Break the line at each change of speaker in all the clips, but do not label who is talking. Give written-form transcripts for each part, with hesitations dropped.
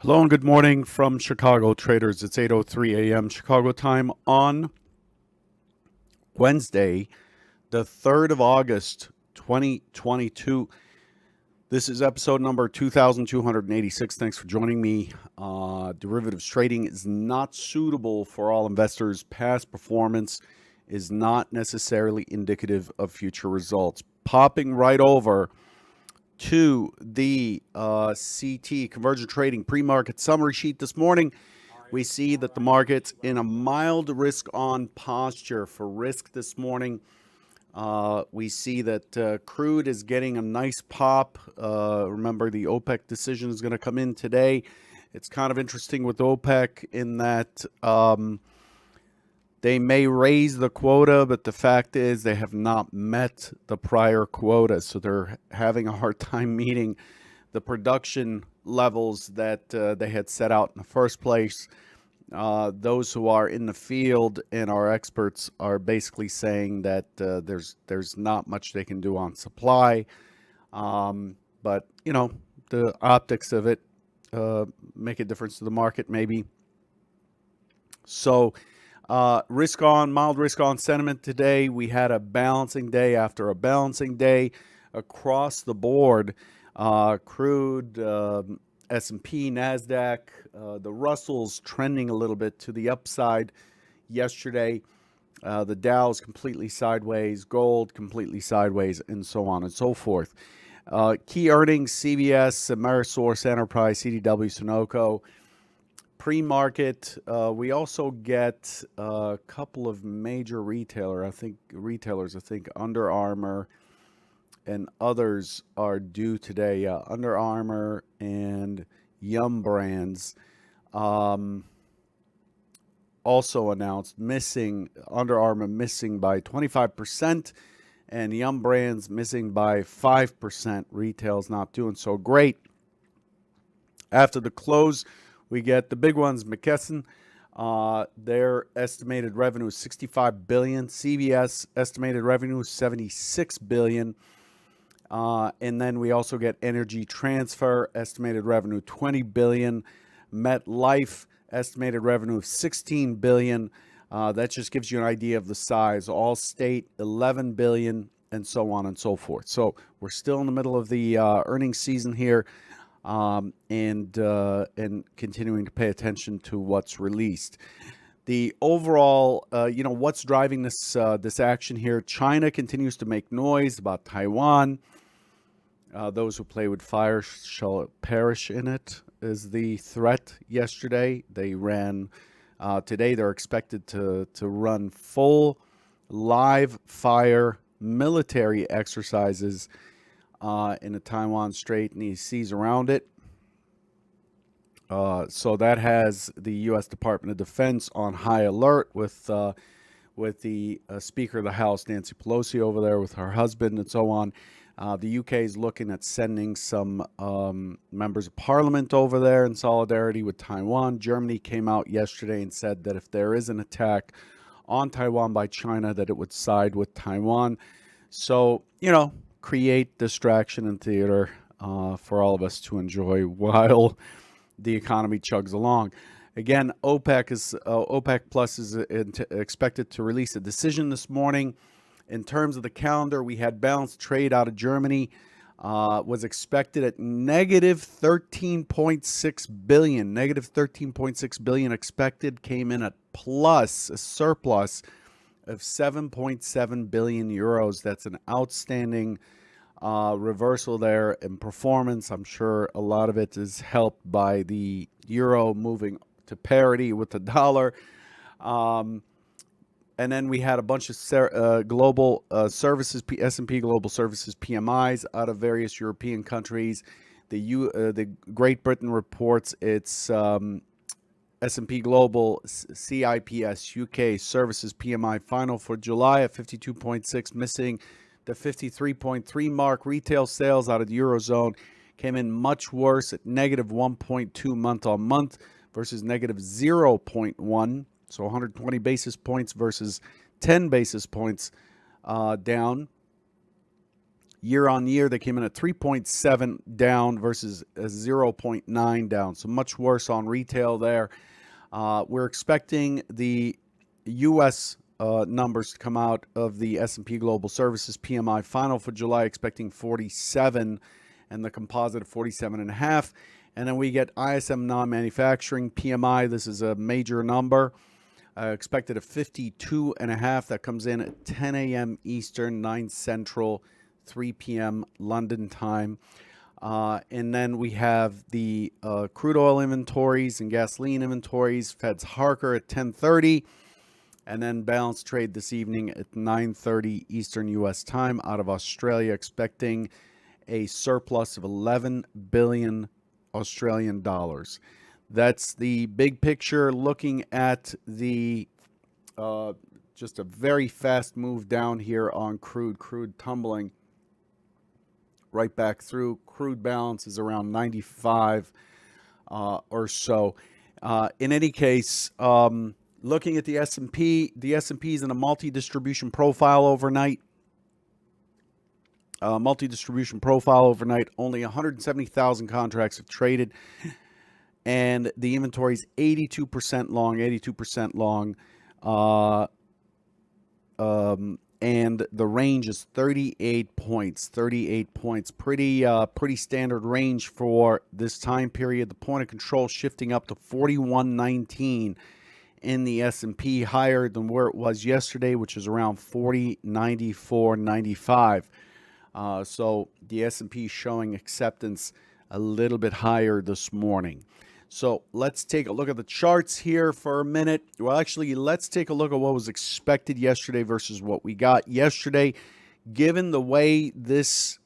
Hello and good morning from Chicago traders. It's 8:03 a.m. Chicago time on Wednesday, the 3rd of August, 2022. This is episode number 2286. Thanks for joining me. Derivatives trading is not suitable for all investors. Past performance is not necessarily indicative of future results. Popping right over to the CT Convergent Trading pre-market summary sheet this morning, we see that the market's in a mild risk-on posture. For risk this morning, we see that crude is getting a nice pop. Remember, the OPEC decision is going to come in today. It's kind of interesting with OPEC in that they may raise the quota, but the fact is they have not met the prior quota. So they're having a hard time meeting the production levels that they had set out in the first place. Those who are in the field and are experts are basically saying that there's not much they can do on supply. But, you know, the optics of it make a difference to the market maybe. So risk on, mild risk on sentiment today. We had a balancing day after a balancing day across the board. Crude, S&P, NASDAQ, the Russell's trending a little bit to the upside yesterday. The Dow's completely sideways, gold completely sideways, and so on and so forth. Key earnings, CVS, Amerisource, Enterprise, CDW, Sunoco. Pre-market, we also get a couple of major retailers. I think Under Armour and others are due today. Under Armour and Yum Brands also announced missing. Under Armour missing by 25%, and Yum Brands missing by 5%. Retail's not doing so great. After the close, we get the big ones, McKesson. Their estimated revenue is $65 billion. CVS estimated revenue is $76 billion. And then we also get Energy Transfer, estimated revenue $20 billion. MetLife, estimated revenue of $16 billion. That just gives you an idea of the size. Allstate, $11 billion, and so on and so forth. So we're still in the middle of the earnings season here. And continuing to pay attention to what's released. The overall, what's driving this action here? China continues to make noise about Taiwan. Those who play with fire shall perish in it is the threat yesterday. They ran today. They're expected to run full live fire military exercises in the Taiwan Strait and the seas around it. So that has the U.S. Department of Defense on high alert with the Speaker of the House, Nancy Pelosi, over there with her husband and so on. The UK is looking at sending some members of parliament over there in solidarity with Taiwan. Germany came out yesterday and said that if there is an attack on Taiwan by China, that it would side with Taiwan. So, create distraction and theater for all of us to enjoy while the economy chugs along. Again, OPEC Plus is expected to release a decision this morning. In terms of the calendar, we had balanced trade out of Germany. Was expected at negative 13.6 billion. Negative 13.6 billion expected, came in at plus, a surplus of 7.7 billion euros. That's an outstanding reversal there in performance. I'm sure a lot of it is helped by the euro moving to parity with the dollar. And then we had a bunch of global services, S&P Global Services PMIs out of various European countries. The Great Britain reports its S&P Global CIPS UK Services PMI final for July at 52.6, missing the 53.3 mark. Retail sales out of the Eurozone came in much worse at negative 1.2 month on month versus negative 0.1. So 120 basis points versus 10 basis points down. Year on year, they came in at 3.7 down versus a 0.9 down. So much worse on retail there. We're expecting the U.S. Numbers to come out of the S&P Global Services PMI final for July, expecting 47, and the composite of 47.5. And then we get ISM non-manufacturing PMI. This is a major number. Expected at 52.5. That comes in at 10 a.m. Eastern, 9 Central, 3 p.m. London time. And then we have the crude oil inventories and gasoline inventories. Fed's Harker at 10:30. And then balance trade this evening at 9:30 Eastern U.S. time out of Australia, expecting a surplus of 11 billion Australian dollars. That's the big picture. Looking at the just a very fast move down here on crude. Crude tumbling right back through. Crude balance is around 95 or so. In any case, looking at the S&P is in a multi-distribution profile overnight. Multi-distribution profile overnight. Only 170,000 contracts have traded. And the inventory is 82% long, 82% long. And the range is 38 points, 38 points. Pretty standard range for this time period. The point of control shifting up to 41.19 in the S&P, higher than where it was yesterday, which is around 40.94.95. So the S&P showing acceptance a little bit higher this morning. So let's take a look at the charts here for a minute. Well, actually, let's take a look at what was expected yesterday versus what we got yesterday. Given the way this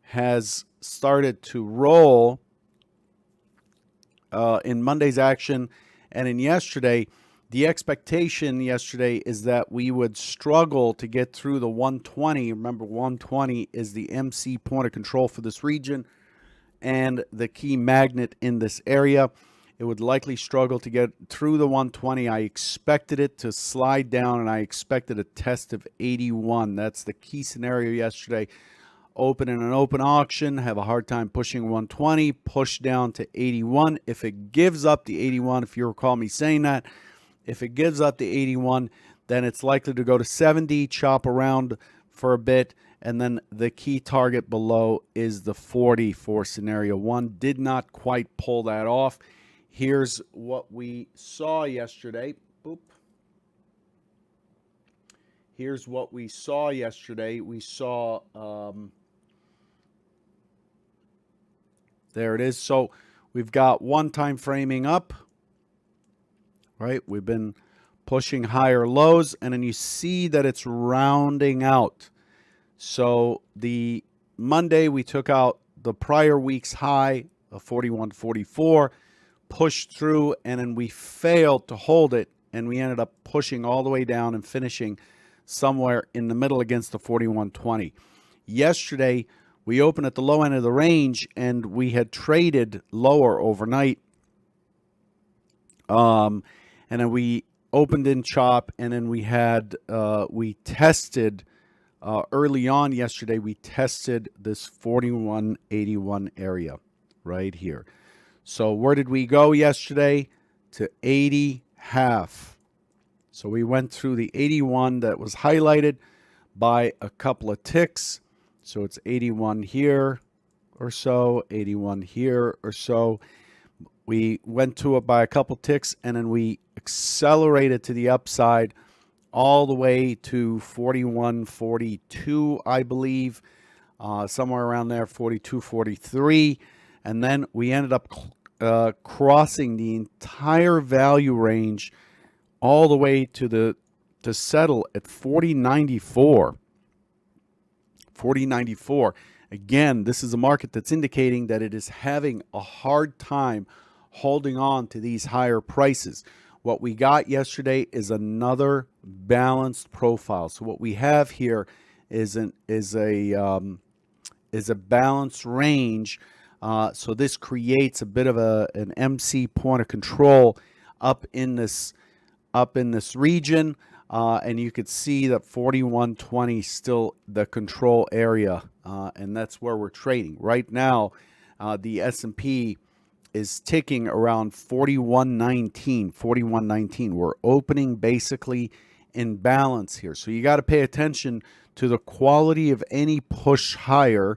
has started to roll in Monday's action and in yesterday, the expectation yesterday is that we would struggle to get through the 120. Remember, 120 is the MC point of control for this region and the key magnet in this area. It would likely struggle to get through the 120. I expected it to slide down, and I expected a test of 81. That's the key scenario yesterday. Open in an open auction, have a hard time pushing 120, push down to 81. If it gives up the 81, if you recall me saying that, if it gives up the 81, then it's likely to go to 70, chop around for a bit, and then the key target below is the 40 for scenario 1. Did not quite pull that off. Here's what we saw yesterday. Boop. Here's what we saw yesterday. We saw, there it is. So we've got one time framing up, right? We've been pushing higher lows, and then you see that it's rounding out. So the Monday, we took out the prior week's high of 41.44, pushed through, and then we failed to hold it, and we ended up pushing all the way down and finishing somewhere in the middle against the 41.20. Yesterday, we opened at the low end of the range, and we had traded lower overnight. And then we opened in chop, and then we had we tested early on yesterday. We tested this 41.81 area right here. So where did we go yesterday? To 80.5. So we went through the 81 that was highlighted by a couple of ticks. So it's 81 here or so, 81 here or so. We went to it by a couple ticks, and then we accelerated to the upside all the way to 41.42, I believe, somewhere around there, 42.43. And then we ended up crossing the entire value range all the way to settle at 40.94. 40.94. Again, this is a market that's indicating that it is having a hard time holding on to these higher prices. What we got yesterday is another balanced profile. So what we have here is a balanced range. So this creates a bit of an MC point of control up in this region. And you could see that 41.20 still the control area, and that's where we're trading right now. The S&P is ticking around 41.19, 41.19. We're opening basically in balance here. So you got to pay attention to the quality of any push higher.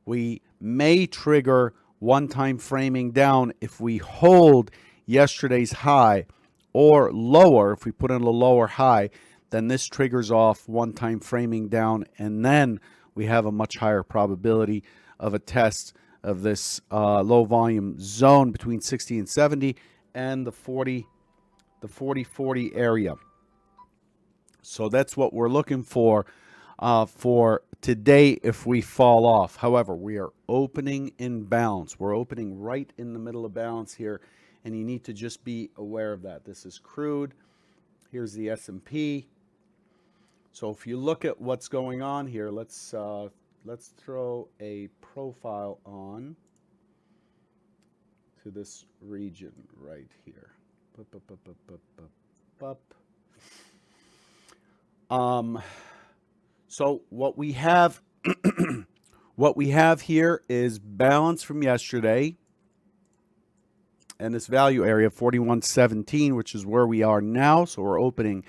We may trigger one-time framing down if we hold yesterday's high, or lower. If we put in a lower high, then this triggers off one-time framing down, and then we have a much higher probability of a test of this low volume zone between 60 and 70 and the 40 area. So that's what we're looking for today if we fall off. However, we are opening in balance. We're opening right in the middle of balance here, and you need to just be aware of that. This is crude. Here's the S&P. So if you look at what's going on here, let's throw a profile on to this region right here. So what we have what we have here is balance from yesterday, and this value area 41.17, which is where we are now. So we're opening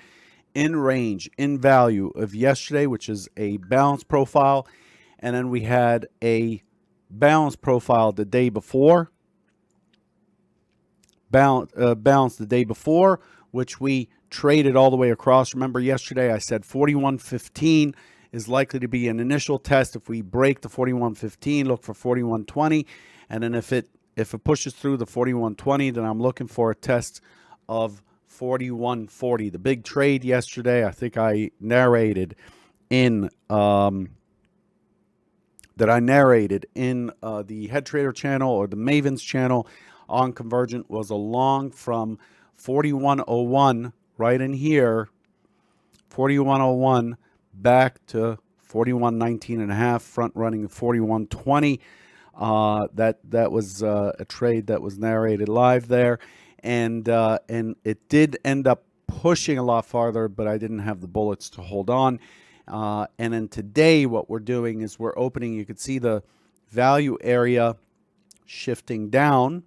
in range, in value of yesterday, which is a balance profile. And then we had a balance profile the day before, balance the day before, which we traded all the way across. Remember yesterday I said 41.15 is likely to be an initial test. If we break the 41.15, look for 41.20, and then if it pushes through the 41.20, then I'm looking for a test of 41.40. The big trade yesterday, I think I narrated in the Head Trader channel or the Mavens channel on Convergent, was along from 41.01 right in here, 41.01 back to 41.19 and a half, front running the 41.20. That was a trade that was narrated live there, and it did end up pushing a lot farther, but I didn't have the bullets to hold on. And then today what we're doing is we're opening, you can see the value area shifting down,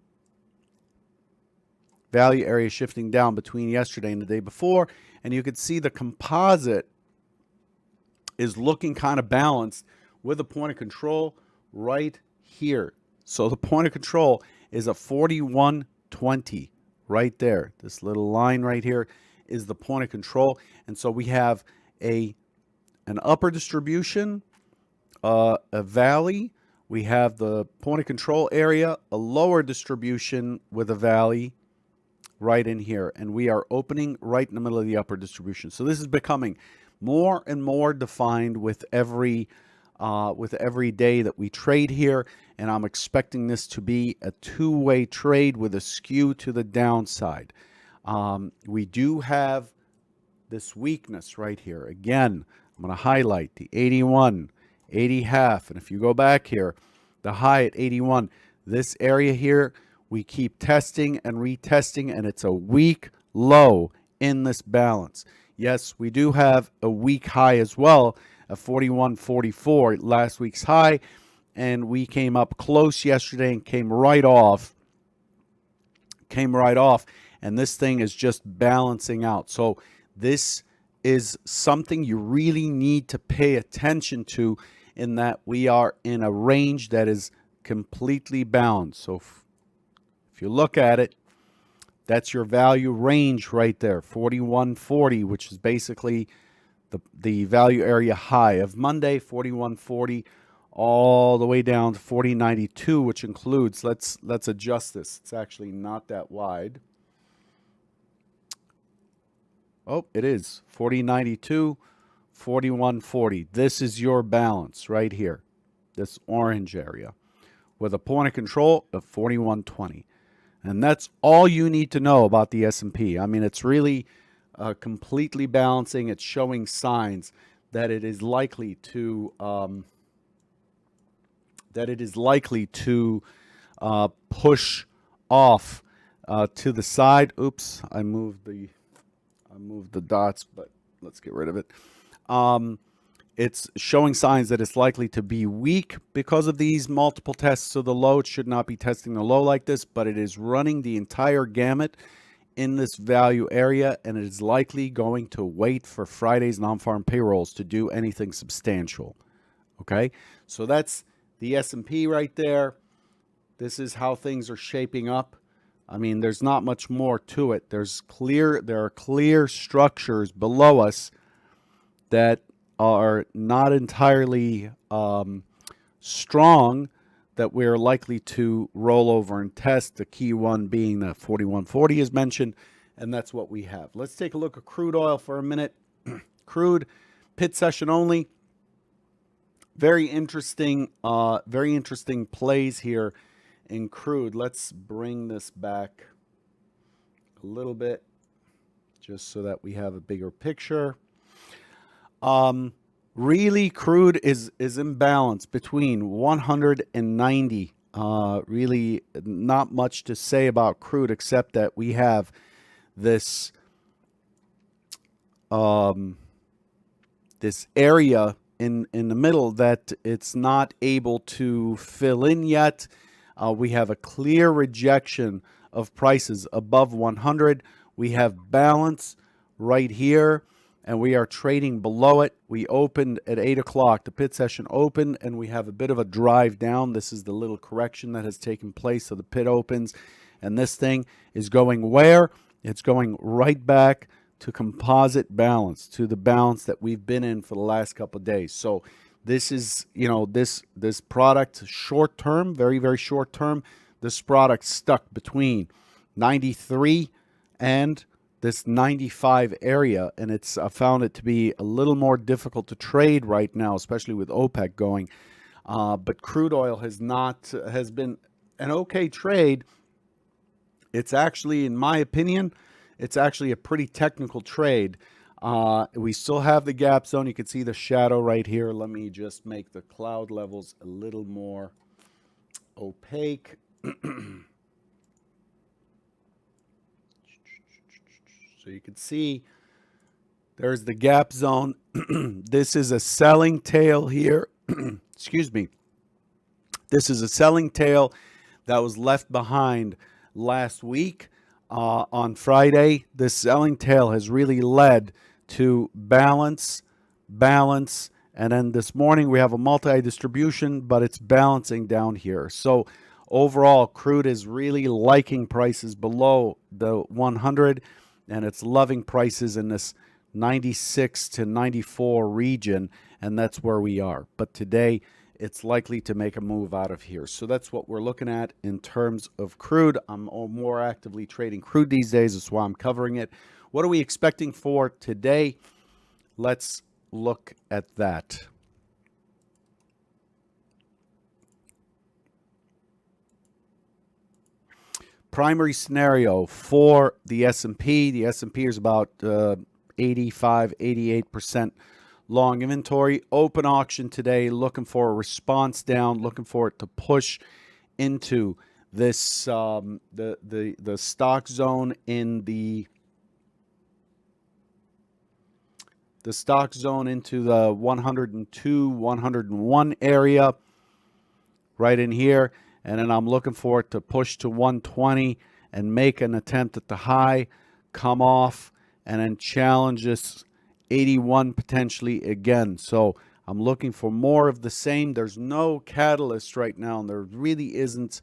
between yesterday and the day before, and you could see the composite is looking kind of balanced with a point of control right here. So the point of control is a 41.20 right there. This little line right here is the point of control. And so we have an upper distribution, a valley. We have the point of control area, a lower distribution with a valley right in here. And we are opening right in the middle of the upper distribution. So this is becoming more and more defined with every day that we trade here, and I'm expecting this to be a two-way trade with a skew to the downside. We do have this weakness right here. Again, I'm going to highlight the 81, 80 half, and if you go back here, the high at 81, this area here, we keep testing and retesting, and it's a weak low in this balance. Yes, we do have a weak high as well, a 41.44, last week's high, and we came up close yesterday and came right off, and this thing is just balancing out. So this is something you really need to pay attention to, in that we are in a range that is completely balanced. So if you look at it, that's your value range right there, 41.40, which is basically the value area high of Monday, 41.40, all the way down to 40.92, which includes, let's adjust this. It's actually not that wide. Oh, it is 40.92, 41.40. This is your balance right here, this orange area, with a point of control of 41.20. And that's all you need to know about the S&P. I mean, it's really completely balancing. It's showing signs that it is likely to push off to the side. Oops, I moved the dots, but Let's get rid of it. Um, it's showing signs that it's likely to be weak because of these multiple tests. So the low, it should not be testing the low like this, but it is running the entire gamut in this value area, and it is likely going to wait for Friday's non-farm payrolls to do anything substantial. Okay, so that's the S&P right there. This is how things are shaping up. I mean, there's not much more to it. There are clear structures below us that are not entirely strong that we're likely to roll over and test. The key one being the 4140 is mentioned, and that's what we have. Let's take a look at crude oil for a minute. Crude, pit session only. Very interesting plays here in crude. Let's bring this back a little bit just so that we have a bigger picture. Really, crude is in balance between 190. Really not much to say about crude except that we have this this area in the middle that it's not able to fill in yet. We have a clear rejection of prices above 100. We have balance right here, and we are trading below it. We opened at 8 o'clock. The pit session opened, and we have a bit of a drive down. This is the little correction that has taken place. So the pit opens, and this thing is going where? It's going right back to composite balance, to the balance that we've been in for the last couple of days. So this is, this product short term, very, very short term, this product stuck between 93 and this 95 area, and I found it to be a little more difficult to trade right now, especially with OPEC going. But crude oil has been an okay trade. It's actually, in my opinion, it's actually a pretty technical trade. We still have the gap zone. You can see the shadow right here. Let me just make the cloud levels a little more opaque. So you can see there's the gap zone. This is a selling tail here. Excuse me. This is a selling tail that was left behind last week. On Friday, this selling tail has really led to balance, and then this morning we have a multi-distribution, but it's balancing down here. So overall, crude is really liking prices below the 100, and it's loving prices in this 96 to 94 region, and that's where we are. But today, it's likely to make a move out of here. So that's what we're looking at in terms of crude. I'm more actively trading crude these days. That's why I'm covering it. What are we expecting for today? Let's look at that. Primary scenario for the S&P. The S&P is about 85, 88% long inventory. Open auction today, looking for a response down, looking for it to push into this the stock zone in the stock zone into the 102, 101 area right in here, and then I'm looking for it to push to 120 and make an attempt at the high, come off, and then challenge this 81 potentially again. So I'm looking for more of the same. There's no catalyst right now, and there really isn't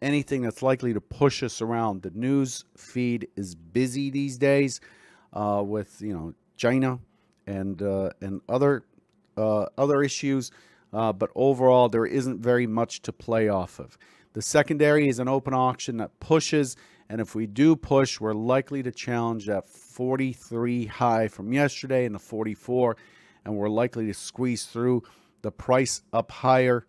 anything that's likely to push us around. The news feed is busy these days with China and other issues, but overall there isn't very much to play off of. The secondary is an open auction that pushes, and if we do push, we're likely to challenge that 43 high from yesterday and the 44, and we're likely to squeeze through. The price up higher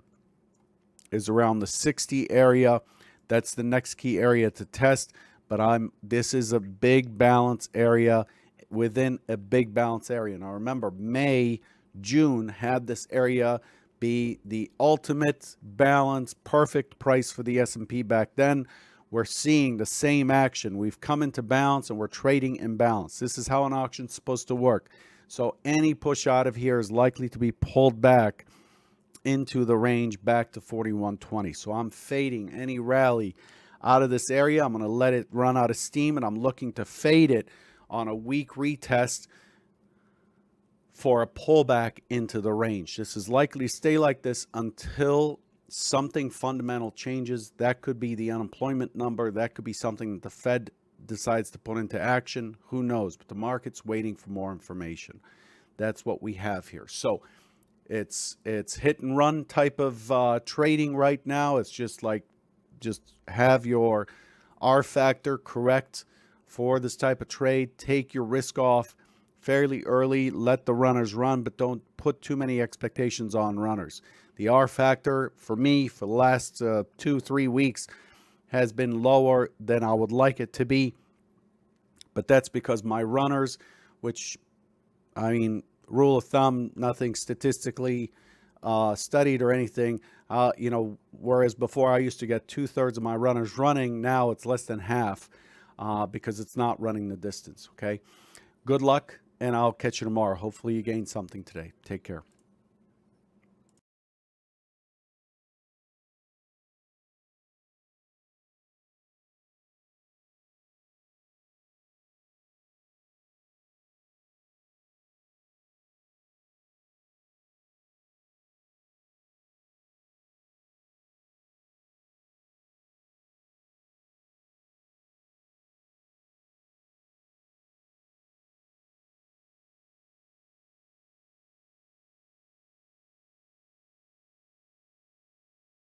is around the 60 area. That's the next key area to test, but this is a big balance area within a big balance area. Now remember, May, June had this area be the ultimate balance, perfect price for the S&P back then. we're seeing the same action. We've come into balance and we're trading in balance. This is how an auction's supposed to work. So any push out of here is likely to be pulled back into the range back to 41.20. So I'm fading any rally out of this area. I'm going to let it run out of steam, and I'm looking to fade it on a weak retest for a pullback into the range. This is likely to stay like this until something fundamental changes. That could be the unemployment number. That could be something that the Fed decides to put into action. Who knows? But the market's waiting for more information. That's what we have here. So it's hit and run type of trading right now. It's just have your R factor correct for this type of trade. Take your risk off fairly early. Let the runners run, but don't put too many expectations on runners. The R factor for me for the last 2-3 weeks has been lower than I would like it to be, but that's because my runners, which, I mean, rule of thumb, nothing statistically studied or anything, whereas before I used to get 2/3 of my runners running, now it's less than half because it's not running the distance, okay? Good luck, and I'll catch you tomorrow. Hopefully you gained something today. Take care.